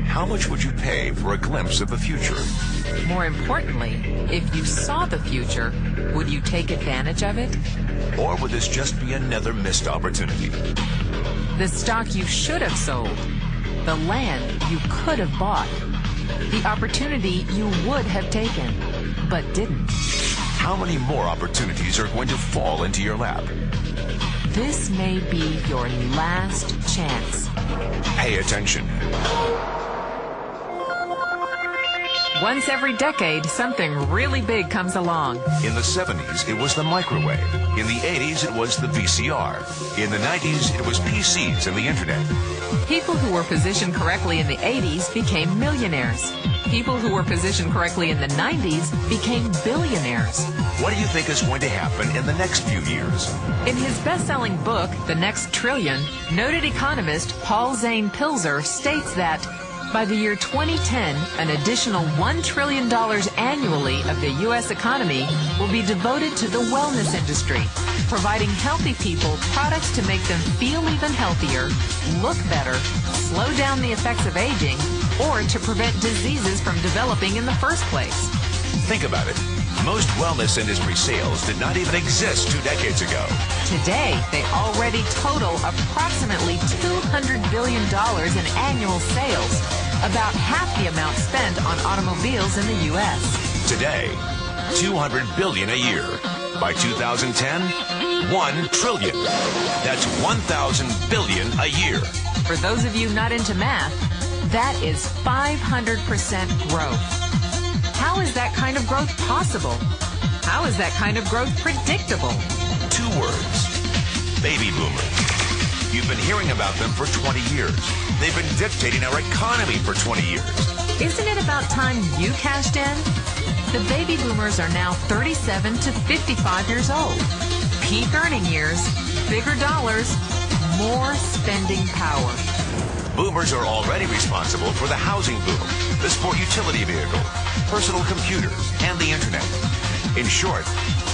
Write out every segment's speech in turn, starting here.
How much would you pay for a glimpse of the future? More importantly, if you saw the future, would you take advantage of it? Or would this just be another missed opportunity? The stock you should have sold, the land you could have bought, the opportunity you would have taken, but didn't. How many more opportunities are going to fall into your lap? This may be your last chance. Pay attention. Once every decade, something really big comes along. In the 70s, it was the microwave. In the 80s, it was the VCR. In the 90s, it was PCs and the internet. People who were positioned correctly in the 80s became millionaires. People who were positioned correctly in the 90s became billionaires. What do you think is going to happen in the next few years? In his best-selling book, The Next Trillion, noted economist Paul Zane Pilzer states that by the year 2010, an additional $1 trillion annually of the U.S. economy will be devoted to the wellness industry, providing healthy people products to make them feel even healthier, look better, slow down the effects of aging, or to prevent diseases from developing in the first place. Think about it. Most wellness industry sales did not even exist 2 decades ago. Today, they already total approximately $200 billion in annual sales, about half the amount spent on automobiles in the U.S. Today, $200 billion a year. By 2010, $1 trillion. That's 1,000 billion a year. For those of you not into math, that is 500% growth. How is that kind of growth possible? How is that kind of growth predictable? 2 words. Baby boomers. You've been hearing about them for 20 years. They've been dictating our economy for 20 years. Isn't it about time you cashed in? The baby boomers are now 37 to 55 years old. Peak earning years, bigger dollars, more spending power. Boomers are already responsible for the housing boom, the sport utility vehicle, personal computers, and the internet. In short,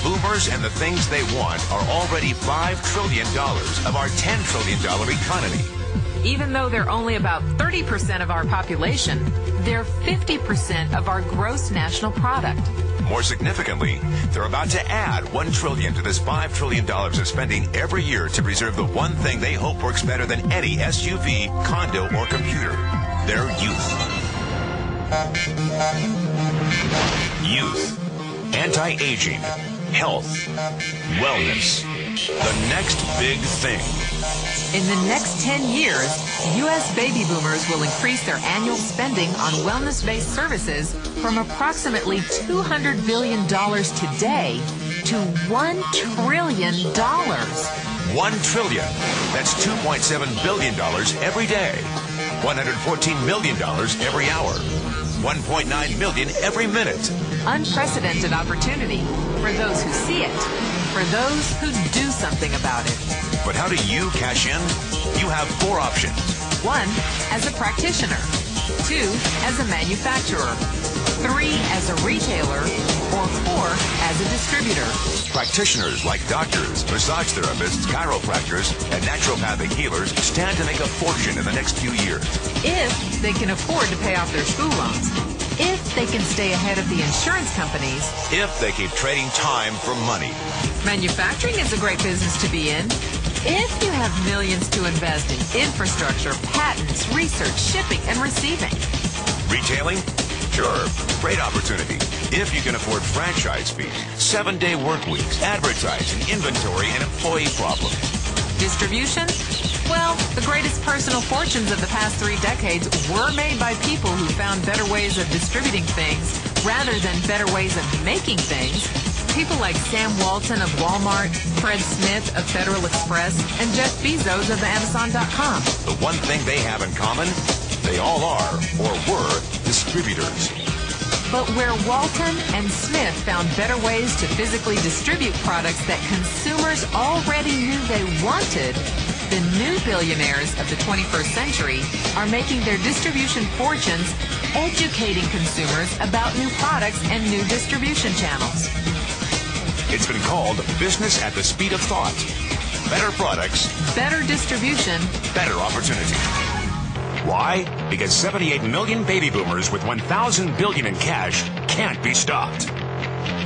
boomers and the things they want are already $5 trillion of our $10 trillion economy. Even though they're only about 30% of our population, they're 50% of our gross national product. More significantly, they're about to add $1 trillion to this $5 trillion of spending every year to preserve the one thing they hope works better than any SUV, condo, or computer: their youth. Youth, anti-aging, health, wellness, the next big thing. In the next 10 years, U.S. baby boomers will increase their annual spending on wellness-based services from approximately $200 billion today to $1 trillion. $1 trillion. That's $2.7 billion every day. $114 million every hour. $1.9 million every minute. Unprecedented opportunity for those who see it, for those who do something about it. But how do you cash in? You have 4 options. 1, as a practitioner. 2, as a manufacturer. 3, as a retailer. Or 4, as a distributor. Practitioners like doctors, massage therapists, chiropractors, and naturopathic healers stand to make a fortune in the next few years. If they can afford to pay off their school loans. If they can stay ahead of the insurance companies. If they keep trading time for money. Manufacturing is a great business to be in. If you have millions to invest in infrastructure, patents, research, shipping, and receiving. Retailing? Sure, great opportunity. If you can afford franchise fees, 7-day work weeks, advertising, inventory, and employee problems. Distribution? Well, the greatest personal fortunes of the past 3 decades were made by people who found better ways of distributing things rather than better ways of making things. People like Sam Walton of Walmart, Fred Smith of Federal Express, and Jeff Bezos of Amazon.com. The one thing they have in common, they all are, or were, distributors. But where Walton and Smith found better ways to physically distribute products that consumers already knew they wanted, the new billionaires of the 21st century are making their distribution fortunes educating consumers about new products and new distribution channels. It's been called business at the speed of thought. Better products, better distribution, better opportunity. Why? Because 78 million baby boomers with $1,000 billion in cash can't be stopped.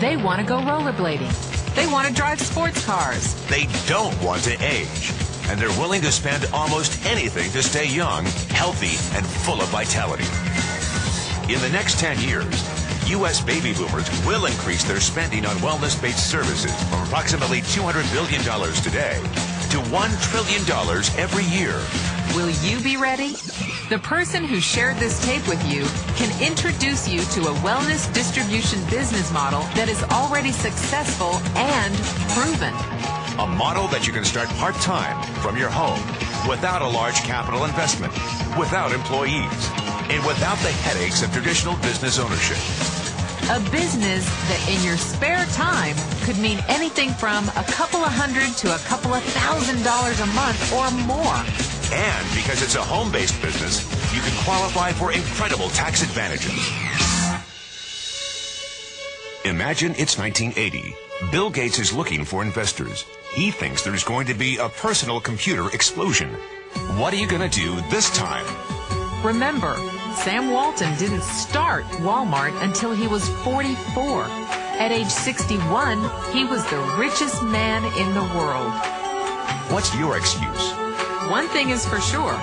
They want to go rollerblading. They want to drive sports cars. They don't want to age. And they're willing to spend almost anything to stay young, healthy, and full of vitality. In the next 10 years, U.S. baby boomers will increase their spending on wellness-based services from approximately $200 billion today to $1 trillion every year. Will you be ready? The person who shared this tape with you can introduce you to a wellness distribution business model that is already successful and proven. A model that you can start part-time from your home without a large capital investment, without employees, and without the headaches of traditional business ownership. A business that in your spare time could mean anything from a couple of $100 to a couple of $1,000 a month or more. And because it's a home-based business, you can qualify for incredible tax advantages. Imagine it's 1980. Bill Gates is looking for investors. He thinks there's going to be a personal computer explosion. What are you going to do this time? Remember, Sam Walton didn't start Walmart until he was 44. At age 61, he was the richest man in the world. What's your excuse? One thing is for sure.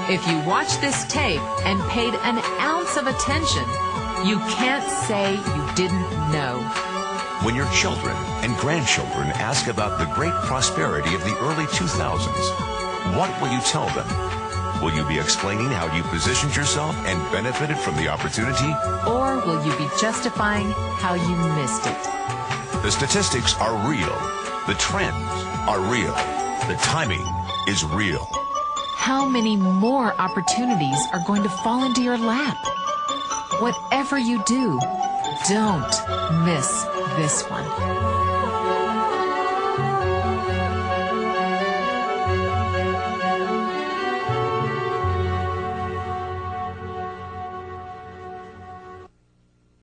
If you watch this tape and paid an ounce of attention, you can't say you didn't know. When your children and grandchildren ask about the great prosperity of the early 2000s, what will you tell them? Will you be explaining how you positioned yourself and benefited from the opportunity? Or will you be justifying how you missed it? The statistics are real. The trends are real. The timing is real. How many more opportunities are going to fall into your lap? Whatever you do, don't miss this one.